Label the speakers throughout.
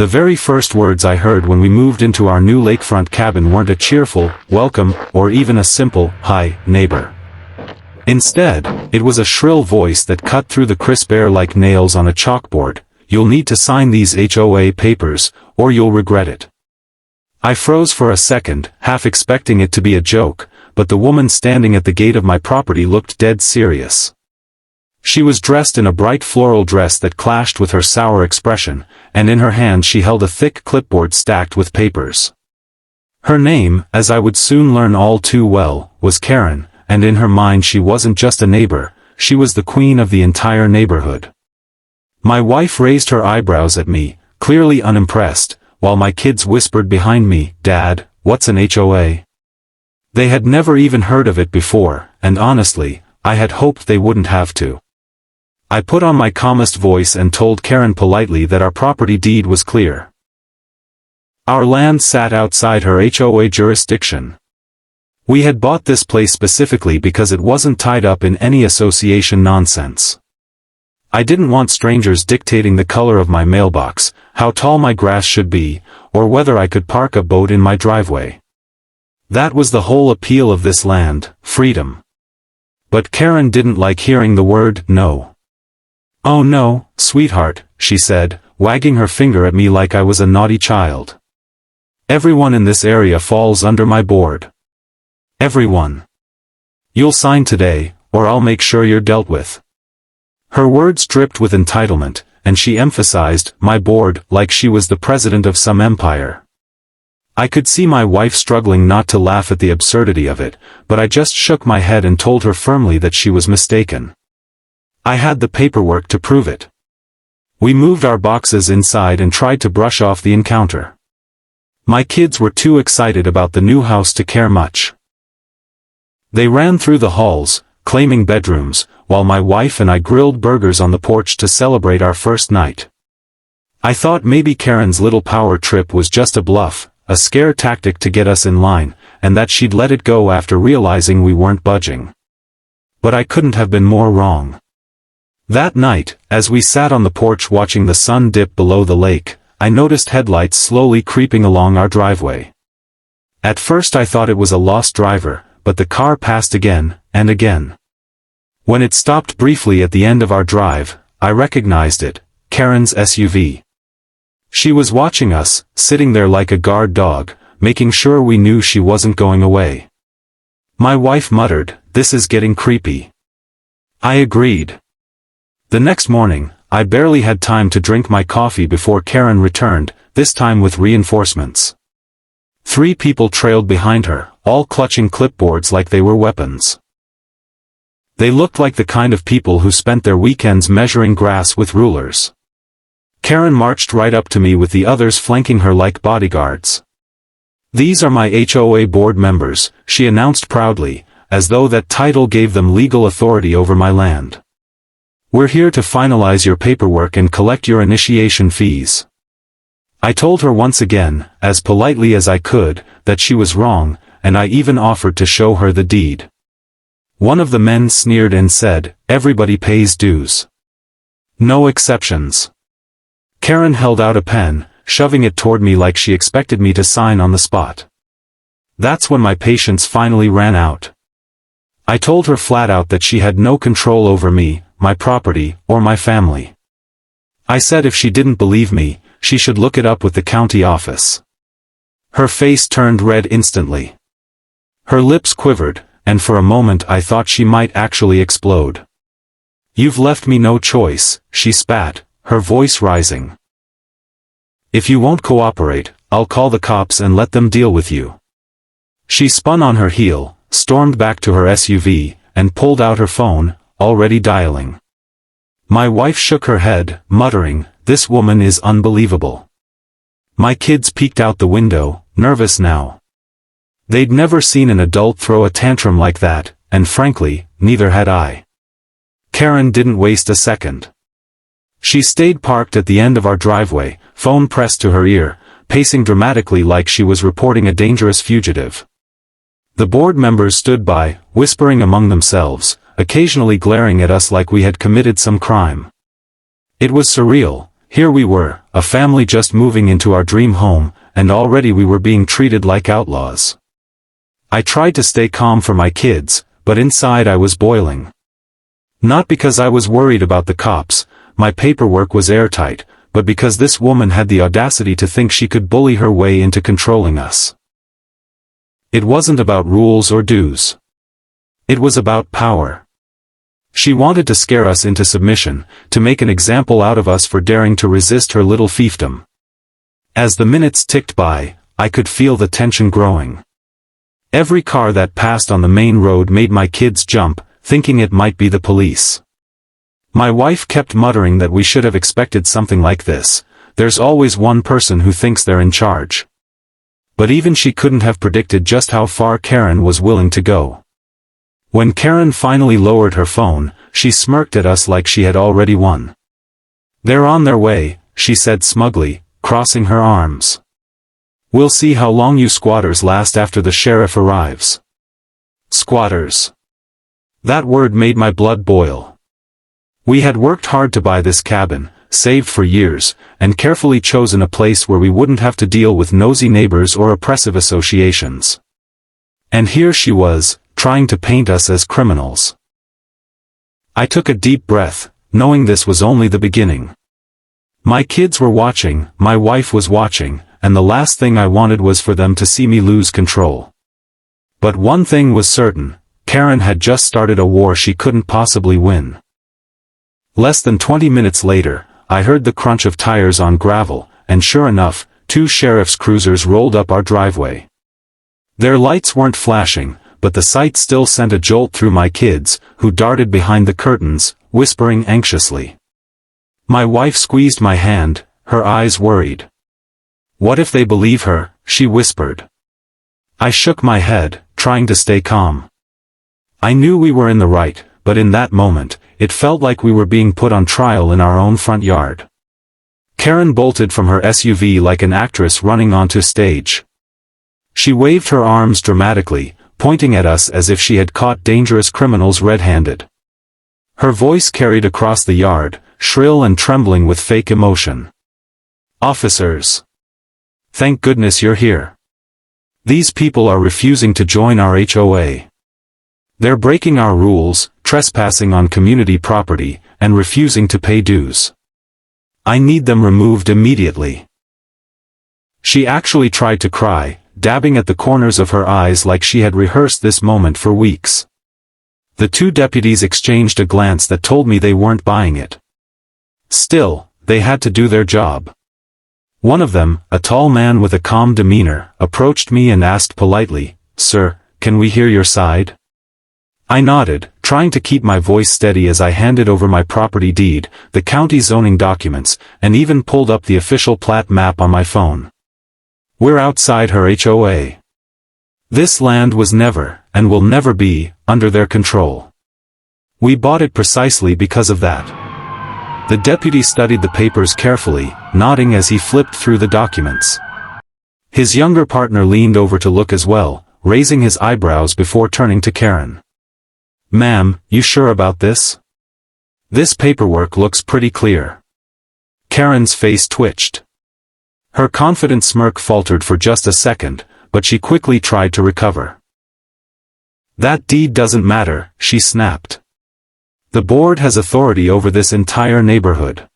Speaker 1: The very first words I heard when we moved into our new lakefront cabin weren't a cheerful, welcome, or even a simple, "Hi, neighbor." Instead, it was a shrill voice that cut through the crisp air like nails on a chalkboard. "You'll need to sign these HOA papers, or you'll regret it." I froze for a second, half expecting it to be a joke, but the woman standing at the gate of my property looked dead serious. She was dressed in a bright floral dress that clashed with her sour expression, and in her hand she held a thick clipboard stacked with papers. Her name, as I would soon learn all too well, was Karen, and in her mind she wasn't just a neighbor, she was the queen of the entire neighborhood. My wife raised her eyebrows at me, clearly unimpressed, while my kids whispered behind me, "Dad, what's an HOA?" They had never even heard of it before, and honestly, I had hoped they wouldn't have to. I put on my calmest voice and told Karen politely that our property deed was clear. Our land sat outside her HOA jurisdiction. We had bought this place specifically because it wasn't tied up in any association nonsense. I didn't want strangers dictating the color of my mailbox, how tall my grass should be, or whether I could park a boat in my driveway. That was the whole appeal of this land, freedom. But Karen didn't like hearing the word no. "Oh no, sweetheart," she said, wagging her finger at me like I was a naughty child. "Everyone in this area falls under my board. Everyone. You'll sign today, or I'll make sure you're dealt with." Her words dripped with entitlement, and she emphasized my board like she was the president of some empire. I could see my wife struggling not to laugh at the absurdity of it, but I just shook my head and told her firmly that she was mistaken. I had the paperwork to prove it. We moved our boxes inside and tried to brush off the encounter. My kids were too excited about the new house to care much. They ran through the halls, claiming bedrooms, while my wife and I grilled burgers on the porch to celebrate our first night. I thought maybe Karen's little power trip was just a bluff, a scare tactic to get us in line, and that she'd let it go after realizing we weren't budging. But I couldn't have been more wrong. That night, as we sat on the porch watching the sun dip below the lake, I noticed headlights slowly creeping along our driveway. At first I thought it was a lost driver, but the car passed again, and again. When it stopped briefly at the end of our drive, I recognized it, Karen's SUV. She was watching us, sitting there like a guard dog, making sure we knew she wasn't going away. My wife muttered, "This is getting creepy." I agreed. The next morning, I barely had time to drink my coffee before Karen returned, this time with reinforcements. 3 people trailed behind her, all clutching clipboards like they were weapons. They looked like the kind of people who spent their weekends measuring grass with rulers. Karen marched right up to me with the others flanking her like bodyguards. "These are my HOA board members," she announced proudly, as though that title gave them legal authority over my land. "We're here to finalize your paperwork and collect your initiation fees." I told her once again, as politely as I could, that she was wrong, and I even offered to show her the deed. One of the men sneered and said, "Everybody pays dues. No exceptions." Karen held out a pen, shoving it toward me like she expected me to sign on the spot. That's when my patience finally ran out. I told her flat out that she had no control over me, my property, or my family. I said if she didn't believe me, she should look it up with the county office. Her face turned red instantly. Her lips quivered, and for a moment I thought she might actually explode. "You've left me no choice," she spat, her voice rising. "If you won't cooperate, I'll call the cops and let them deal with you." She spun on her heel, stormed back to her SUV, and pulled out her phone, already dialing. My wife shook her head, muttering, "This woman is unbelievable." My kids peeked out the window, nervous now. They'd never seen an adult throw a tantrum like that, and frankly, neither had I. Karen didn't waste a second. She stayed parked at the end of our driveway, phone pressed to her ear, pacing dramatically like she was reporting a dangerous fugitive. The board members stood by, whispering among themselves, occasionally glaring at us like we had committed some crime. It was surreal, Here we were, a family just moving into our dream home, and already we were being treated like outlaws. I tried to stay calm for my kids, but inside I was boiling. Not because I was worried about the cops, my paperwork was airtight, but because this woman had the audacity to think she could bully her way into controlling us. It wasn't about rules or dues. It was about power. She wanted to scare us into submission, to make an example out of us for daring to resist her little fiefdom. As the minutes ticked by, I could feel the tension growing. Every car that passed on the main road made my kids jump, thinking it might be the police. My wife kept muttering that we should have expected something like this. There's always one person who thinks they're in charge. But even she couldn't have predicted just how far Karen was willing to go. When Karen finally lowered her phone, she smirked at us like she had already won. "They're on their way," she said smugly, crossing her arms. "We'll see how long you squatters last after the sheriff arrives." Squatters. That word made my blood boil. We had worked hard to buy this cabin, saved for years, and carefully chosen a place where we wouldn't have to deal with nosy neighbors or oppressive associations. And here she was, trying to paint us as criminals. I took a deep breath, knowing this was only the beginning. My kids were watching, my wife was watching, and the last thing I wanted was for them to see me lose control. But one thing was certain, Karen had just started a war she couldn't possibly win. Less than 20 minutes later, I heard the crunch of tires on gravel, and sure enough, 2 sheriff's cruisers rolled up our driveway. Their lights weren't flashing, but the sight still sent a jolt through my kids, who darted behind the curtains, whispering anxiously. My wife squeezed my hand, her eyes worried. "What if they believe her?" she whispered. I shook my head, trying to stay calm. I knew we were in the right, but in that moment, it felt like we were being put on trial in our own front yard. Karen bolted from her SUV like an actress running onto stage. She waved her arms dramatically, pointing at us as if she had caught dangerous criminals red-handed. Her voice carried across the yard, shrill and trembling with fake emotion. "Officers! Thank goodness you're here. These people are refusing to join our HOA. They're breaking our rules, trespassing on community property, and refusing to pay dues. I need them removed immediately." She actually tried to cry, dabbing at the corners of her eyes like she had rehearsed this moment for weeks. The 2 deputies exchanged a glance that told me they weren't buying it. Still, they had to do their job. One of them, a tall man with a calm demeanor, approached me and asked politely, "Sir, can we hear your side?" I nodded, trying to keep my voice steady as I handed over my property deed, the county zoning documents, and even pulled up the official plat map on my phone. "We're outside her HOA. This land was never, and will never be, under their control. We bought it precisely because of that." The deputy studied the papers carefully, nodding as he flipped through the documents. His younger partner leaned over to look as well, raising his eyebrows before turning to Karen. "Ma'am, you sure about this? This paperwork looks pretty clear." Karen's face twitched. Her confident smirk faltered for just a second, but she quickly tried to recover. "That deed doesn't matter," she snapped. "The board has authority over this entire neighborhood.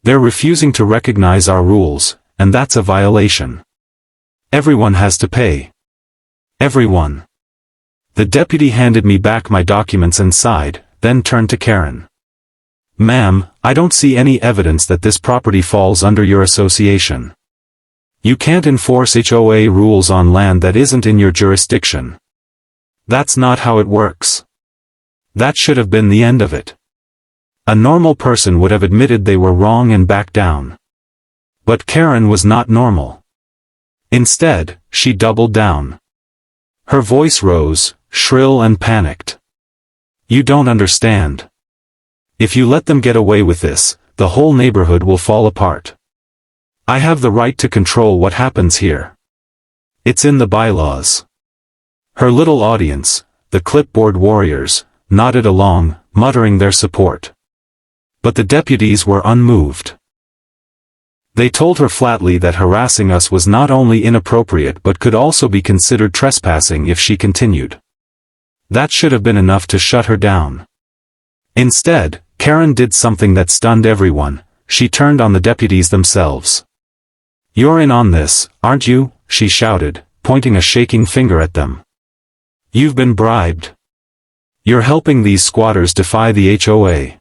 Speaker 1: They're refusing to recognize our rules, and that's a violation. Everyone has to pay. Everyone." The deputy handed me back my documents and sighed, then turned to Karen. "Ma'am, I don't see any evidence that this property falls under your association. You can't enforce HOA rules on land that isn't in your jurisdiction. That's not how it works. That should have been the end of it. A normal person would have admitted they were wrong and backed down. But Karen was not normal. Instead, she doubled down. Her voice rose, shrill and panicked. "You don't understand. If you let them get away with this, the whole neighborhood will fall apart. I have the right to control what happens here. It's in the bylaws." Her little audience, the clipboard warriors, nodded along, muttering their support. But the deputies were unmoved. They told her flatly that harassing us was not only inappropriate but could also be considered trespassing if she continued. That should have been enough to shut her down. Instead, Karen did something that stunned everyone. She turned on the deputies themselves. "You're in on this, aren't you?" she shouted, pointing a shaking finger at them. "You've been bribed. You're helping these squatters defy the HOA.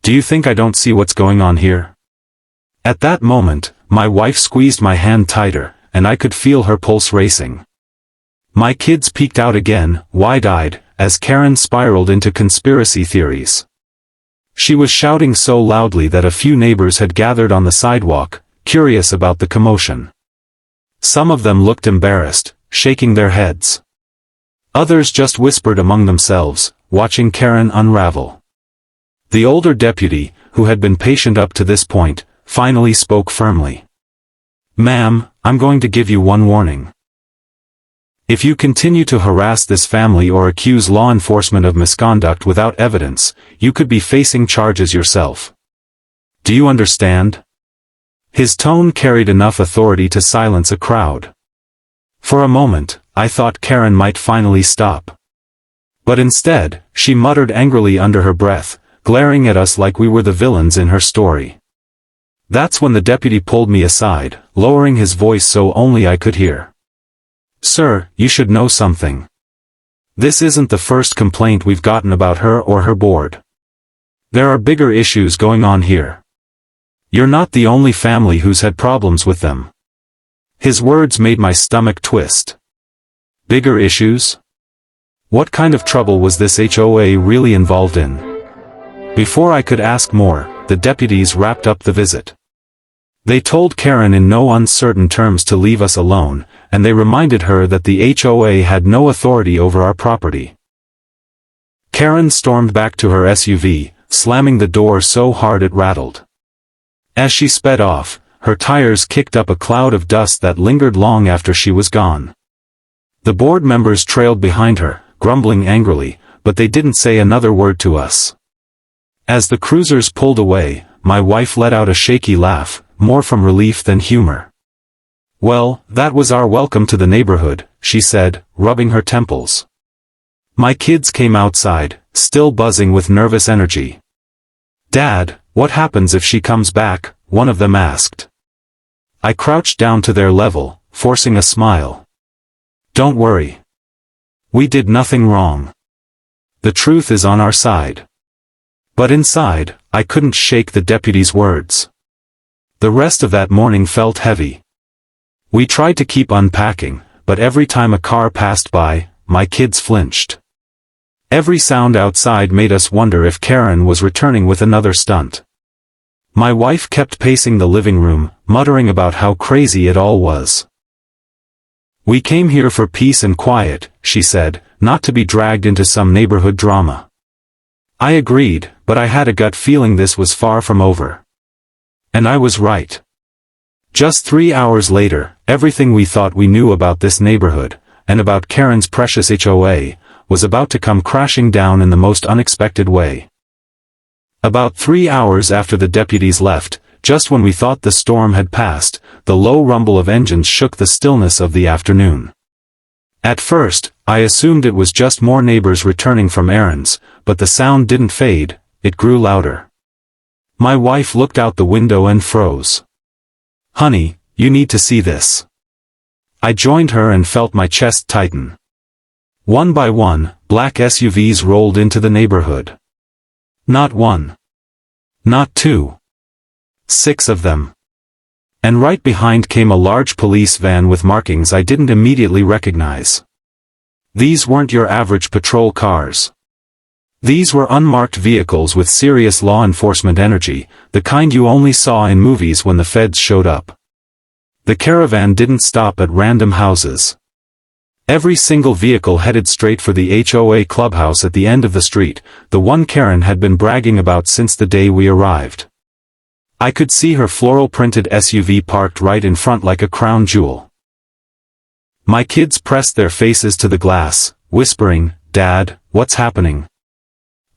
Speaker 1: Do you think I don't see what's going on here?" At that moment, my wife squeezed my hand tighter, and I could feel her pulse racing. My kids peeked out again, wide-eyed, as Karen spiraled into conspiracy theories. She was shouting so loudly that a few neighbors had gathered on the sidewalk, curious about the commotion. Some of them looked embarrassed, shaking their heads. Others just whispered among themselves, watching Karen unravel. The older deputy, who had been patient up to this point, finally spoke firmly. "Ma'am, I'm going to give you one warning. If you continue to harass this family or accuse law enforcement of misconduct without evidence, you could be facing charges yourself. Do you understand?" His tone carried enough authority to silence a crowd. For a moment, I thought Karen might finally stop. But instead, she muttered angrily under her breath, glaring at us like we were the villains in her story. That's when the deputy pulled me aside, lowering his voice so only I could hear. "Sir, you should know something. This isn't the first complaint we've gotten about her or her board. There are bigger issues going on here. You're not the only family who's had problems with them." His words made my stomach twist. Bigger issues? What kind of trouble was this HOA really involved in? Before I could ask more, the deputies wrapped up the visit. They told Karen in no uncertain terms to leave us alone, and they reminded her that the HOA had no authority over our property. Karen stormed back to her SUV, slamming the door so hard it rattled. As she sped off, her tires kicked up a cloud of dust that lingered long after she was gone. The board members trailed behind her, grumbling angrily, but they didn't say another word to us. As the cruisers pulled away, my wife let out a shaky laugh, more from relief than humor. "Well, that was our welcome to the neighborhood," she said, rubbing her temples. My kids came outside, still buzzing with nervous energy. "Dad, what happens if she comes back?" one of them asked. I crouched down to their level, forcing a smile. "Don't worry. We did nothing wrong. The truth is on our side." But inside, I couldn't shake the deputy's words. The rest of that morning felt heavy. We tried to keep unpacking, but every time a car passed by, my kids flinched. Every sound outside made us wonder if Karen was returning with another stunt. My wife kept pacing the living room, muttering about how crazy it all was. "We came here for peace and quiet," she said, "not to be dragged into some neighborhood drama." I agreed, but I had a gut feeling this was far from over. And I was right. Just 3 hours later, everything we thought we knew about this neighborhood, and about Karen's precious HOA, was about to come crashing down in the most unexpected way. About 3 hours after the deputies left, just when we thought the storm had passed, the low rumble of engines shook the stillness of the afternoon. At first, I assumed it was just more neighbors returning from errands, but the sound didn't fade, it grew louder. My wife looked out the window and froze. "Honey, you need to see this." I joined her and felt my chest tighten. One by one, black SUVs rolled into the neighborhood. Not one. Not two. 6 of them. And right behind came a large police van with markings I didn't immediately recognize. These weren't your average patrol cars. These were unmarked vehicles with serious law enforcement energy, the kind you only saw in movies when the feds showed up. The caravan didn't stop at random houses. Every single vehicle headed straight for the HOA clubhouse at the end of the street, the one Karen had been bragging about since the day we arrived. I could see her floral-printed SUV parked right in front like a crown jewel. My kids pressed their faces to the glass, whispering, "Dad, what's happening?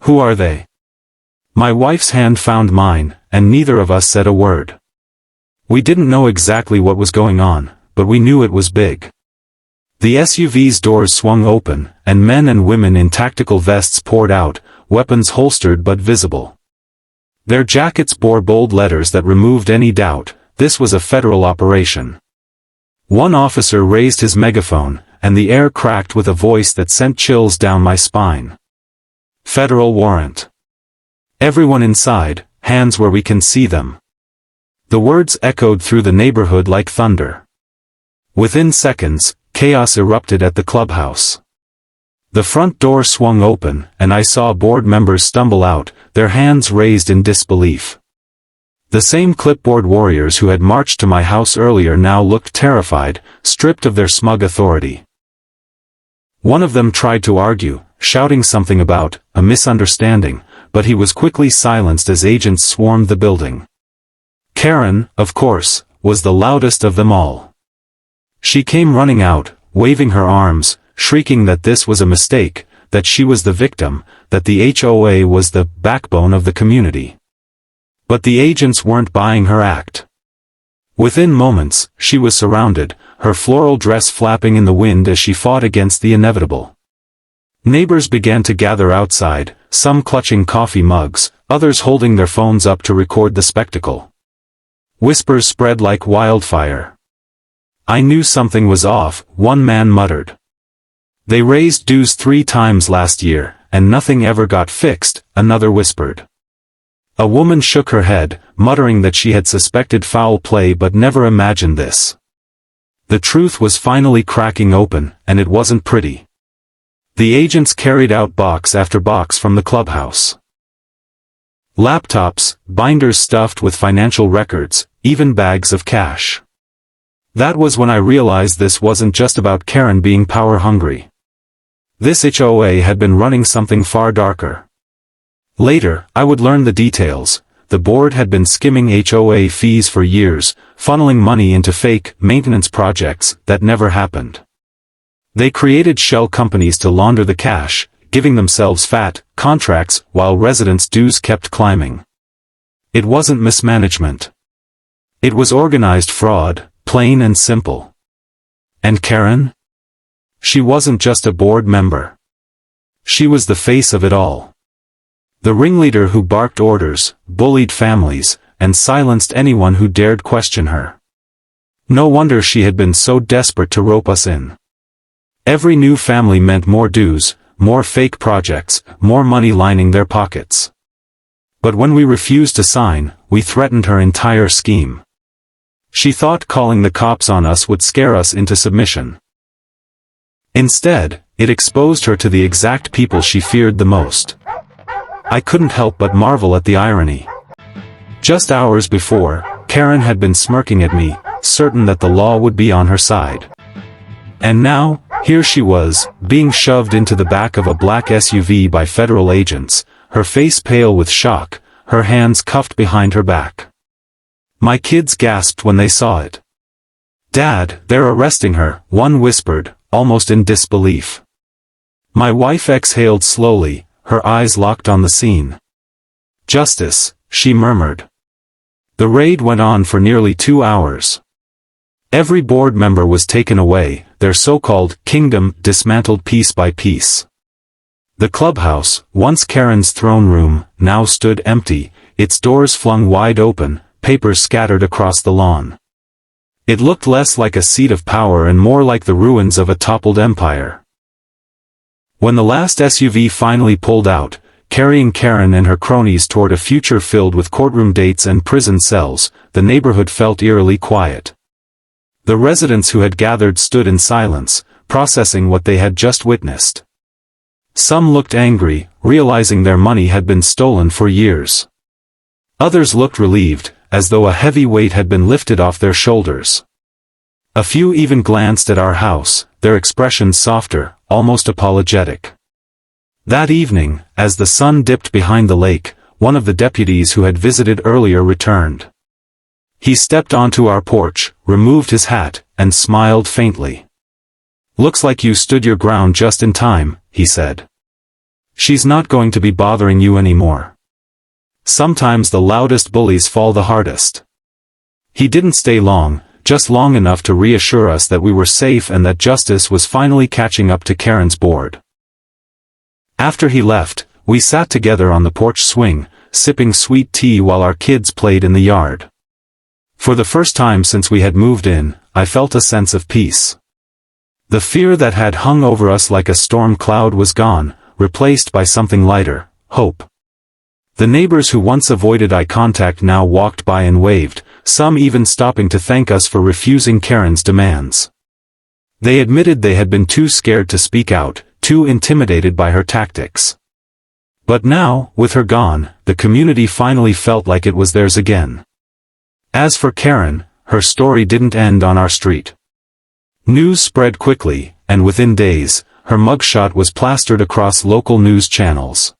Speaker 1: Who are they?" My wife's hand found mine, and neither of us said a word. We didn't know exactly what was going on, but we knew it was big. The SUV's doors swung open, and men and women in tactical vests poured out, weapons holstered but visible. Their jackets bore bold letters that removed any doubt: this was a federal operation. One officer raised his megaphone, and the air cracked with a voice that sent chills down my spine. Federal warrant. Everyone inside, hands where we can see them. The words echoed through the neighborhood like thunder. Within seconds, chaos erupted at the clubhouse. The front door swung open, and I saw board members stumble out, their hands raised in disbelief. The same clipboard warriors who had marched to my house earlier now looked terrified, stripped of their smug authority. One of them tried to argue, shouting something about a misunderstanding, but he was quickly silenced as agents swarmed the building. Karen, of course, was the loudest of them all. She came running out, waving her arms, shrieking that this was a mistake, that she was the victim, that the HOA was the backbone of the community. But the agents weren't buying her act. Within moments, she was surrounded, her floral dress flapping in the wind as she fought against the inevitable. Neighbors began to gather outside, some clutching coffee mugs, others holding their phones up to record the spectacle. Whispers spread like wildfire. I knew something was off, one man muttered. They raised dues 3 times last year, and nothing ever got fixed, another whispered. A woman shook her head, muttering that she had suspected foul play but never imagined this. The truth was finally cracking open, and it wasn't pretty. The agents carried out box after box from the clubhouse. Laptops, binders stuffed with financial records, even bags of cash. That was when I realized this wasn't just about Karen being power-hungry. This HOA had been running something far darker. Later, I would learn the details. The board had been skimming HOA fees for years, funneling money into fake maintenance projects that never happened. They created shell companies to launder the cash, giving themselves fat contracts while residents' dues kept climbing. It wasn't mismanagement. It was organized fraud, plain and simple. And Karen? She wasn't just a board member. She was the face of it all. The ringleader who barked orders, bullied families, and silenced anyone who dared question her. No wonder she had been so desperate to rope us in. Every new family meant more dues, more fake projects, more money lining their pockets. But when we refused to sign, we threatened her entire scheme. She thought calling the cops on us would scare us into submission. Instead, it exposed her to the exact people she feared the most. I couldn't help but marvel at the irony. Just hours before, Karen had been smirking at me, certain that the law would be on her side. And now, here she was, being shoved into the back of a black SUV by federal agents, her face pale with shock, her hands cuffed behind her back. My kids gasped when they saw it. "Dad, they're arresting her," one whispered, almost in disbelief. My wife exhaled slowly, her eyes locked on the scene. "Justice," she murmured. The raid went on for nearly 2 hours. Every board member was taken away, their so-called kingdom dismantled piece by piece. The clubhouse, once Karen's throne room, now stood empty, its doors flung wide open, papers scattered across the lawn. It looked less like a seat of power and more like the ruins of a toppled empire. When the last SUV finally pulled out, carrying Karen and her cronies toward a future filled with courtroom dates and prison cells, the neighborhood felt eerily quiet. The residents who had gathered stood in silence, processing what they had just witnessed. Some looked angry, realizing their money had been stolen for years. Others looked relieved, as though a heavy weight had been lifted off their shoulders. A few even glanced at our house, their expressions softer, almost apologetic. That evening, as the sun dipped behind the lake, one of the deputies who had visited earlier returned. He stepped onto our porch, removed his hat, and smiled faintly. "Looks like you stood your ground just in time," he said. "She's not going to be bothering you anymore. Sometimes the loudest bullies fall the hardest." He didn't stay long, just long enough to reassure us that we were safe and that justice was finally catching up to Karen's board. After he left, we sat together on the porch swing, sipping sweet tea while our kids played in the yard. For the first time since we had moved in, I felt a sense of peace. The fear that had hung over us like a storm cloud was gone, replaced by something lighter, hope. The neighbors who once avoided eye contact now walked by and waved, some even stopping to thank us for refusing Karen's demands. They admitted they had been too scared to speak out, too intimidated by her tactics. But now, with her gone, the community finally felt like it was theirs again. As for Karen, her story didn't end on our street. News spread quickly, and within days, her mugshot was plastered across local news channels.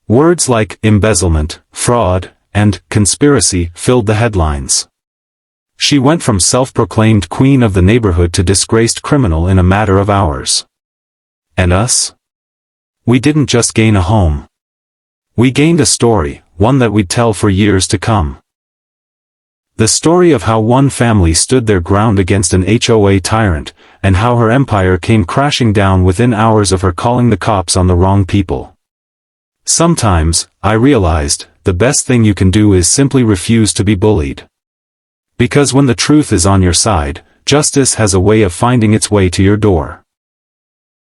Speaker 1: Words like embezzlement, fraud, and conspiracy filled the headlines. She went from self-proclaimed queen of the neighborhood to disgraced criminal in a matter of hours. And us? We didn't just gain a home. We gained a story, one that we'd tell for years to come. The story of how one family stood their ground against an HOA tyrant, and how her empire came crashing down within hours of her calling the cops on the wrong people. Sometimes, I realized, the best thing you can do is simply refuse to be bullied. Because when the truth is on your side, justice has a way of finding its way to your door.